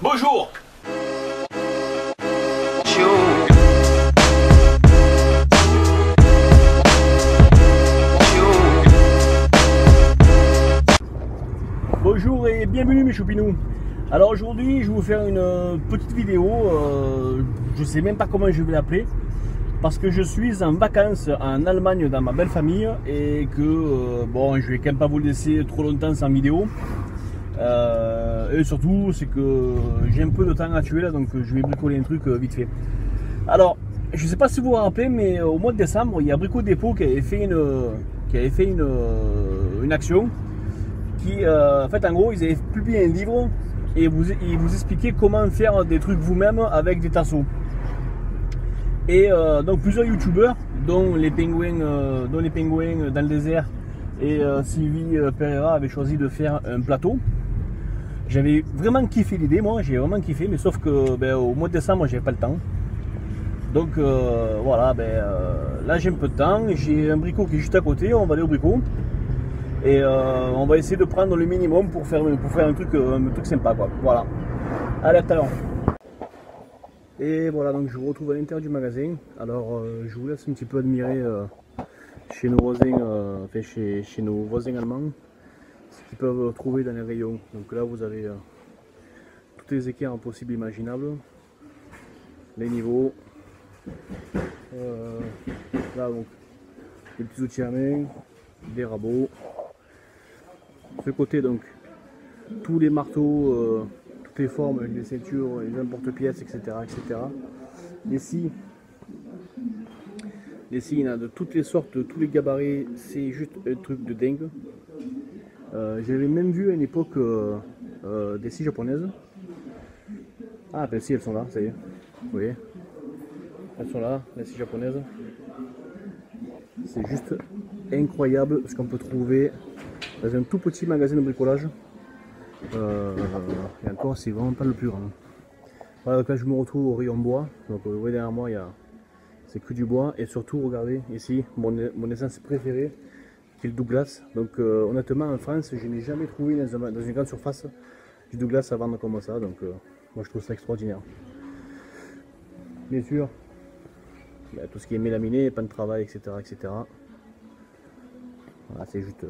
Bonjour. Bonjour et bienvenue mes choupinous. Alors aujourd'hui je vais vous faire une petite vidéo, je sais même pas comment je vais l'appeler, parce que je suis en vacances en Allemagne dans ma belle famille et que bon, je vais quand même pas vous laisser trop longtemps sans vidéo. Et surtout c'est que j'ai un peu de temps à tuer là, donc je vais bricoler un truc vite fait. Alors je sais pas si vous vous rappelez, mais au mois de décembre il y a Brico Dépôt qui avait fait une action qui en fait en gros ils avaient publié un livre et ils vous expliquaient comment faire des trucs vous-même avec des tasseaux. Et donc plusieurs youtubeurs dont les pingouins dans le désert et Sylvie Pereira avaient choisi de faire un plateau. J'avais vraiment kiffé l'idée, moi j'ai vraiment kiffé, mais sauf que au mois de décembre j'avais pas le temps. Donc voilà, là j'ai un peu de temps, j'ai un bricot qui est juste à côté, on va aller au bricot. Et on va essayer de prendre le minimum pour faire un truc sympa quoi. Voilà. Allez, à tout à l'heure. Et voilà, donc je vous retrouve à l'intérieur du magasin. Alors je vous laisse un petit peu admirer chez nos voisins, chez nos voisins allemands, ce qu'ils peuvent trouver dans les rayons. Donc là vous avez tous les équerres possibles et imaginables, les niveaux, là donc des petits outils à main, des rabots. Ce côté donc tous les marteaux, toutes les formes, les ceintures, les emporte-pièces, etc., etc. Les scies, il y en a de toutes les sortes, de tous les gabarits, c'est juste un truc de dingue. J'avais même vu à une époque des scies japonaises. Ah, ben si, elles sont là, ça y est. Vous voyez, elles sont là, les scies japonaises. C'est juste incroyable ce qu'on peut trouver dans un tout petit magasin de bricolage. Et encore, c'est vraiment pas le plus grand. Voilà, donc là je me retrouve au rayon bois. Donc vous voyez derrière moi, c'est que du bois. Et surtout, regardez ici mon essence préférée, qui est le Douglas. Donc honnêtement, en France, je n'ai jamais trouvé dans une grande surface du Douglas à vendre comme ça. Donc moi je trouve ça extraordinaire. Bien sûr, tout ce qui est mélaminé, pan de travail, etc., etc. Voilà, c'est juste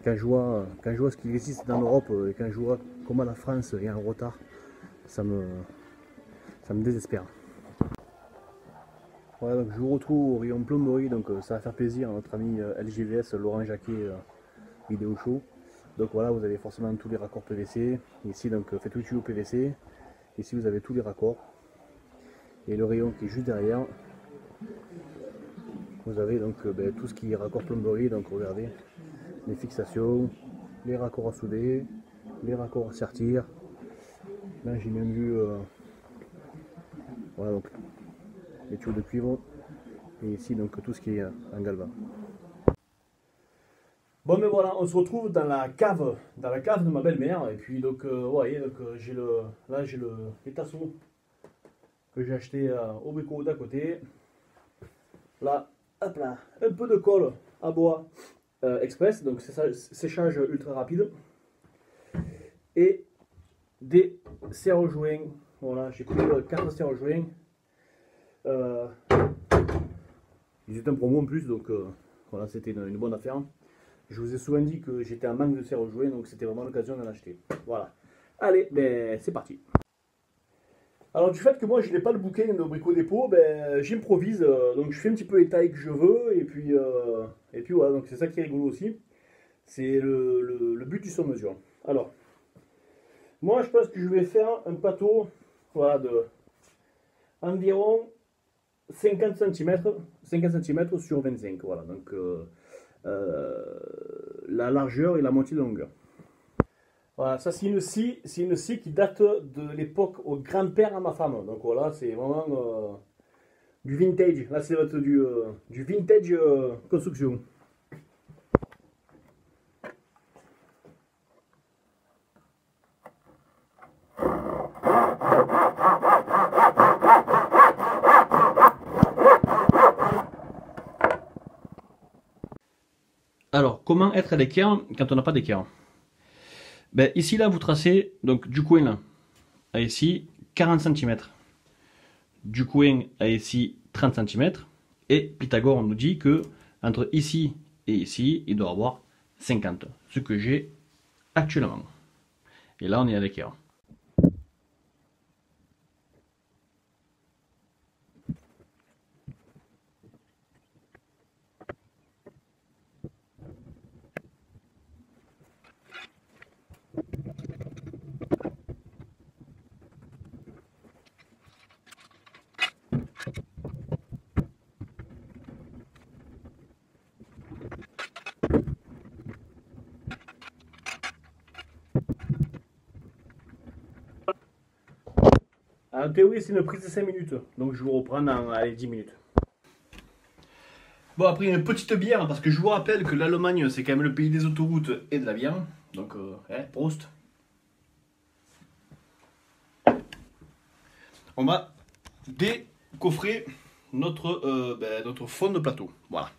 quand je vois ce qui existe dans l'Europe et quand je vois comment la France est en retard, ça me désespère. Voilà, donc je vous retrouve au rayon plomberie, donc ça va faire plaisir à notre ami LGVS Laurent Jacquet Vidéo Show. Donc voilà, vous avez forcément tous les raccords PVC. Ici donc faites tout au PVC. Ici vous avez tous les raccords. Et le rayon qui est juste derrière, vous avez donc tout ce qui est raccord plomberie. Donc regardez, les fixations, les raccords à souder, les raccords à sertir. Là j'ai même vu voilà, donc les tuyaux de cuivre, et ici donc tout ce qui est en galva. Bon, mais voilà, on se retrouve dans la cave de ma belle-mère. Et puis donc vous voyez, donc j'ai les tasseaux que j'ai acheté au brico d'à côté. Là, hop là, un peu de colle à bois express, donc séchage ultra rapide, et des serre-joints. Voilà, j'ai pris 4 serre-joints. Ils étaient en promo en plus, donc voilà, c'était une bonne affaire. Je vous ai souvent dit que j'étais en manque de serre-joints, donc c'était vraiment l'occasion d'en acheter. Voilà. Allez, c'est parti. Alors du fait que moi je n'ai pas le bouquin de Brico Dépôt, j'improvise, donc je fais un petit peu les tailles que je veux, et puis voilà, donc c'est ça qui est rigolo aussi. C'est le but du sur-mesure. Alors, moi je pense que je vais faire un plateau, voilà, de environ 50 cm sur 25, voilà, donc la largeur et la moitié de longueur. Voilà, ça c'est une scie qui date de l'époque au grand-père à ma femme. Donc voilà, c'est vraiment du vintage. Là c'est du vintage construction. Alors, comment être à l'équerre quand on n'a pas d'équerre? Ici, là, vous tracez donc du coin là. a ici 40 cm. Du coin a ici 30 cm. Et Pythagore nous dit que entre ici et ici, il doit avoir 50. Ce que j'ai actuellement. Et là, on est à l'équerre. En théorie, c'est une prise de 5 minutes. Donc je vous reprends dans allez, 10 minutes. Bon, après une petite bière, parce que je vous rappelle que l'Allemagne, c'est quand même le pays des autoroutes et de la bière. Donc, Prost. On va décoffrer notre fond de plateau. Voilà.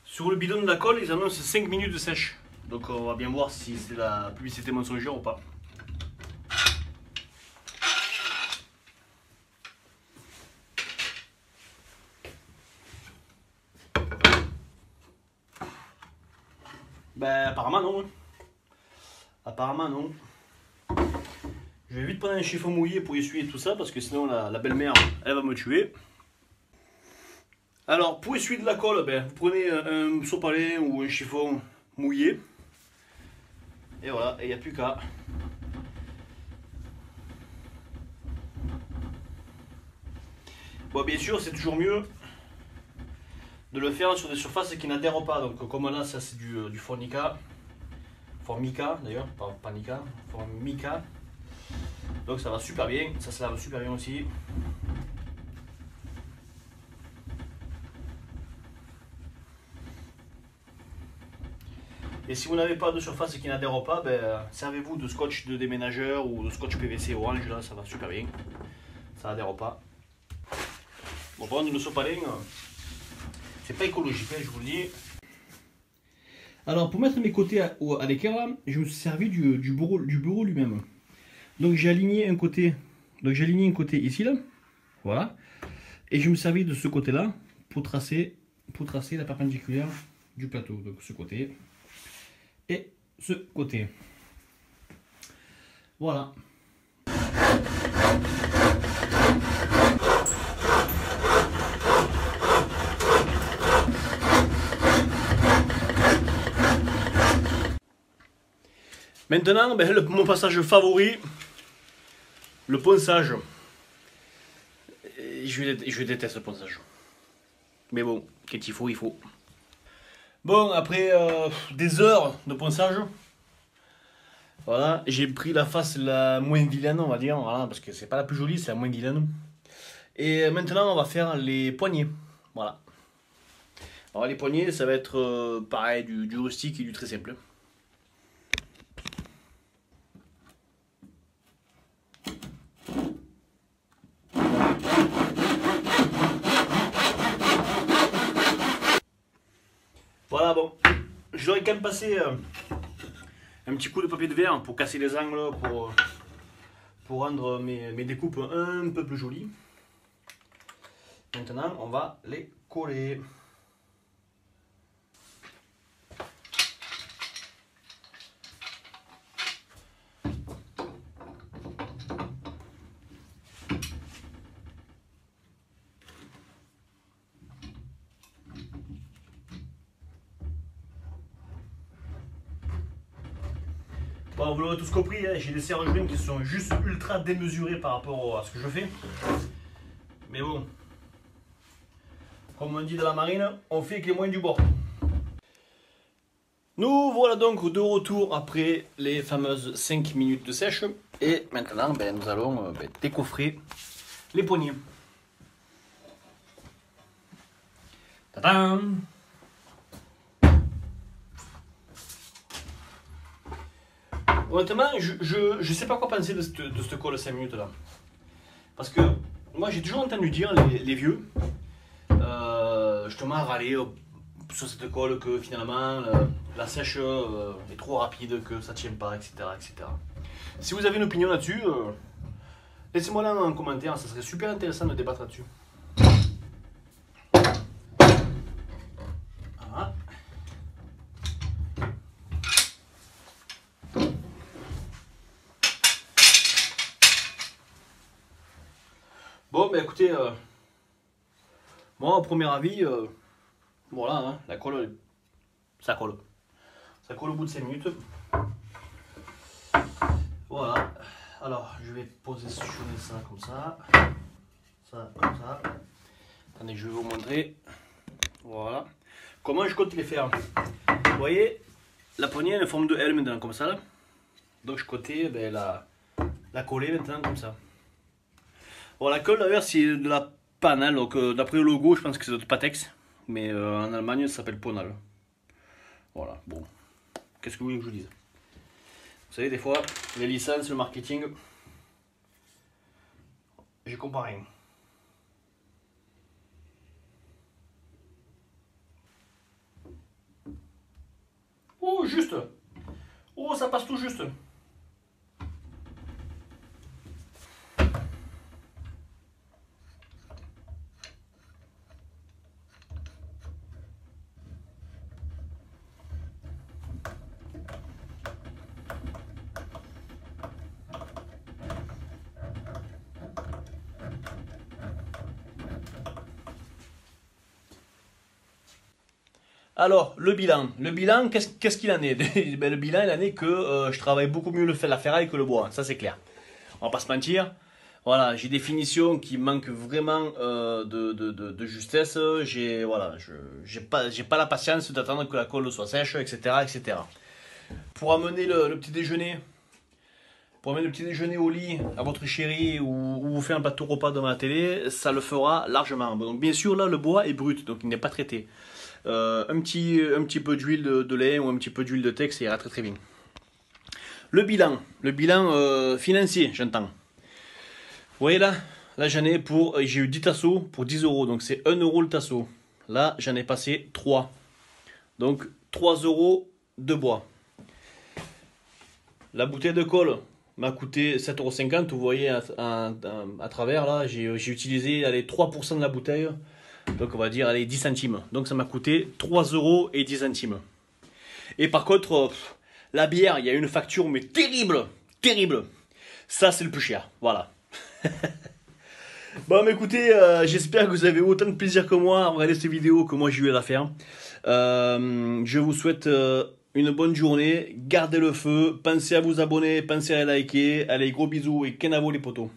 Sur le bidon de la colle, ils annoncent 5 minutes de sèche. Donc on va bien voir si c'est la publicité mensongère ou pas. Ben apparemment non. Apparemment non. Je vais vite prendre un chiffon mouillé pour essuyer tout ça parce que sinon la belle-mère elle va me tuer. Alors, pour essuyer de la colle, ben, vous prenez un sopalin ou un chiffon mouillé. Et voilà, il n'y a plus qu'à. Bon, bien sûr, c'est toujours mieux de le faire sur des surfaces qui n'adhèrent pas. Donc, comme là, ça c'est du formica. Formica d'ailleurs, pas Nika, formica. Donc, ça va super bien. Ça se lave super bien aussi. Et si vous n'avez pas de surface qui n'adhère pas, ben, servez-vous de scotch de déménageur ou de scotch PVC orange, là ça va super bien. Ça n'adhère pas. Bon, par contre, le sopalin, c'est pas écologique, hein, je vous le dis. Alors, pour mettre mes côtés à l'équerre, je me suis servi du bureau lui-même. Donc, j'ai aligné un côté. Donc, j'ai aligné un côté ici, là. Voilà. Et je me suis servi de ce côté-là pour tracer la perpendiculaire du plateau. Donc, ce côté. Et ce côté. Voilà. Maintenant, ben, mon passage favori, le ponçage. Je déteste le ponçage. Mais bon, quand il faut, il faut. Bon, après des heures de ponçage, voilà, j'ai pris la face la moins vilaine, on va dire, voilà, parce que c'est pas la plus jolie, c'est la moins vilaine. Et maintenant, on va faire les poignets, voilà. Alors les poignets, ça va être pareil, du rustique et du très simple. Voilà, bon, j'aurais quand même passé un petit coup de papier de verre pour casser les angles, pour rendre mes découpes un peu plus jolies. Maintenant, on va les coller. Bon, vous l'aurez tous compris, hein, j'ai des serre-joints qui sont juste ultra démesurés par rapport à ce que je fais. Mais bon, comme on dit dans la marine, on fait avec les moyens du bord. Nous voilà donc de retour après les fameuses 5 minutes de sèche. Et maintenant, ben, nous allons décoffrer les poignets. Tadam! Honnêtement, je sais pas quoi penser de cette colle 5 minutes là. Parce que moi j'ai toujours entendu dire les vieux, justement râler sur cette colle que finalement la sèche est trop rapide, que ça tient pas, etc. etc. Si vous avez une opinion là-dessus, laissez-moi là en commentaire, ça serait super intéressant de débattre là-dessus. Voilà. Bon, bah écoutez, moi, au premier avis, voilà, hein, la colle, ça colle. Ça colle au bout de 5 minutes. Voilà. Alors, je vais positionner ça comme ça. Ça, comme ça. Attendez, je vais vous montrer. Voilà. Comment je compte les faire? Vous voyez, la poignée elle forme de L maintenant, comme ça. Là. Donc, je comptais ben, la coller maintenant, comme ça. Bon, la colle d'ailleurs c'est de la Panal, donc d'après le logo je pense que c'est de Patex, mais en Allemagne ça s'appelle Ponal. Voilà, bon, qu'est-ce que vous voulez que je vous dise? Vous savez des fois, les licences, le marketing, j'y comprends rien. Oh juste! Oh ça passe tout juste! Alors, le bilan, qu'est-ce qu'il en est? Ben, le bilan, il en est que je travaille beaucoup mieux la ferraille que le bois, ça c'est clair. On va pas se mentir. Voilà, j'ai des finitions qui manquent vraiment de justesse. Voilà, j'ai pas la patience d'attendre que la colle soit sèche, etc., etc. Pour amener le petit déjeuner, au lit à votre chérie ou vous faire un plateau repas devant la télé, ça le fera largement. Donc bien sûr là, le bois est brut, donc il n'est pas traité. Un petit peu d'huile de lait ou un petit peu d'huile de tex, ça ira très très bien. Le bilan financier, j'entends. Vous voyez là j'en ai j'ai eu 10 tasseaux pour 10 euros, donc c'est 1 euro le tasseau. Là j'en ai passé 3, donc 3 euros de bois. La bouteille de colle m'a coûté 7,50 €, vous voyez à travers là, j'ai utilisé allez, 3% de la bouteille. Donc on va dire allez, 10 centimes. Donc ça m'a coûté 3 € et 10 centimes. Et par contre, la bière, il y a une facture mais terrible, terrible. Ça c'est le plus cher, voilà. Bon mais écoutez, j'espère que vous avez autant de plaisir que moi à regarder ces vidéos que moi j'ai eu à la faire. Je vous souhaite une bonne journée, gardez le feu, pensez à vous abonner, pensez à liker. Allez, gros bisous et kenavo les potos.